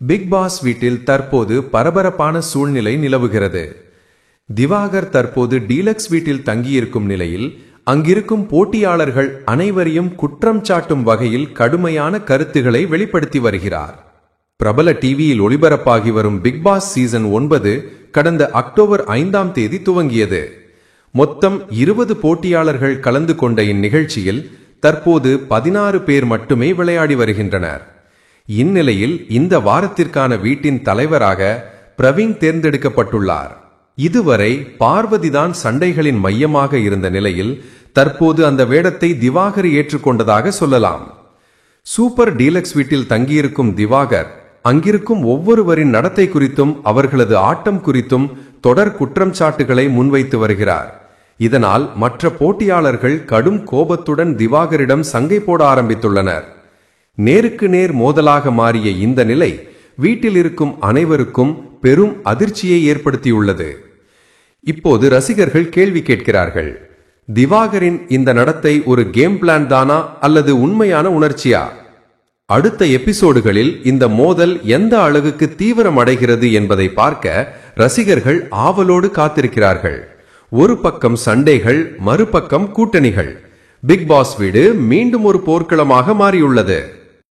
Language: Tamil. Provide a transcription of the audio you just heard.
பிக் பாஸ் வீட்டில் தற்போது பரபரப்பான சூழ்நிலை நிலவுகிறது. திவாகர் தற்போது டீலக்ஸ் வீட்டில் தங்கியிருக்கும் நிலையில் அங்கிருக்கும் போட்டியாளர்கள் அனைவரையும் குற்றம் சாட்டும் வகையில் கடுமையான கருத்துக்களை வெளிப்படுத்தி வருகிறார். பிரபல டிவியில் ஒளிபரப்பாகி வரும் பிக் பாஸ் சீசன் 9 கடந்த அக்டோபர் 5ஆம் தேதி துவங்கியது. மொத்தம் 20 போட்டியாளர்கள் கலந்து கொண்ட இந்நிகழ்ச்சியில் தற்போது 16 பேர் மட்டுமே விளையாடி வருகின்றனர். இந்நிலையில் இந்த வாரத்திற்கான வீட்டின் தலைவராக பிரவீன் தேர்ந்தெடுக்கப்பட்டுள்ளார். இதுவரை பார்வதிதான் சண்டைகளின் மையமாக இருந்த நிலையில் தற்போது அந்த வேடத்தை திவாகர் ஏற்றுக்கொண்டதாக சொல்லலாம். சூப்பர் டீலக்ஸ் வீட்டில் தங்கியிருக்கும் திவாகர் அங்கிருக்கும் ஒவ்வொருவரின் நடத்தை குறித்தும் அவர்களது ஆட்டம் குறித்தும் தொடர் குற்றம் சாட்டுகளை முன்வைத்து வருகிறார். இதனால் மற்ற போட்டியாளர்கள் கடும் கோபத்துடன் திவாகரிடம் சங்கை போட ஆரம்பித்துள்ளனர். நேருக்கு நேர் மோதலாக மாறிய இந்த நிலை வீட்டில் இருக்கும் அனைவருக்கும் பெரும் அதிர்ச்சியை ஏற்படுத்தியுள்ளது. இப்போது ரசிகர்கள் கேள்வி கேட்கிறார்கள், திவாகரின் இந்த நடத்தை ஒரு கேம் பிளான் தானா அல்லது உண்மையான உணர்ச்சியா? அடுத்த எபிசோடுகளில் இந்த மோதல் எந்த அளவுக்கு தீவிரம் அடைகிறது என்பதை பார்க்க ரசிகர்கள் ஆவலோடு காத்திருக்கிறார்கள். ஒரு பக்கம் சண்டைகள், மறுபக்கம் கூட்டணிகள். பிக் பாஸ் வீடு மீண்டும் ஒரு போர்க்களமாக மாறியுள்ளது.